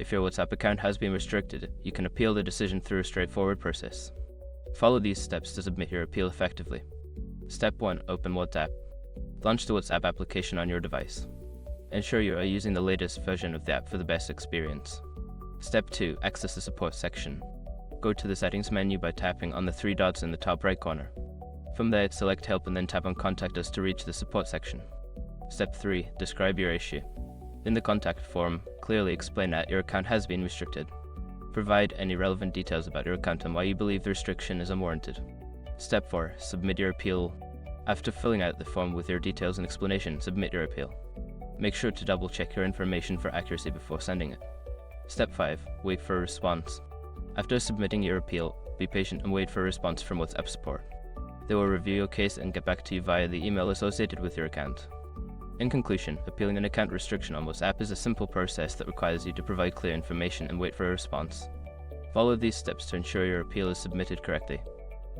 If your WhatsApp account has been restricted, you can appeal the decision through a straightforward process. Follow these steps to submit your appeal effectively. Step 1. Open WhatsApp. Launch the WhatsApp application on your device. Ensure you are using the latest version of the app for the best experience. Step 2. Access the support section. Go to the settings menu by tapping on the 3 dots in the top right corner. From there, select Help and then tap on Contact Us to reach the support section. Step 3. Describe your issue. In the contact form, clearly explain that your account has been restricted. Provide any relevant details about your account and why you believe the restriction is unwarranted. Step 4. Submit your appeal. After filling out the form with your details and explanation, submit your appeal. Make sure to double check your information for accuracy before sending it. Step 5. Wait for a response. After submitting your appeal, be patient and wait for a response from WhatsApp support. They will review your case and get back to you via the email associated with your account. In conclusion, appealing an account restriction on WhatsApp is a simple process that requires you to provide clear information and wait for a response. Follow these steps to ensure your appeal is submitted correctly.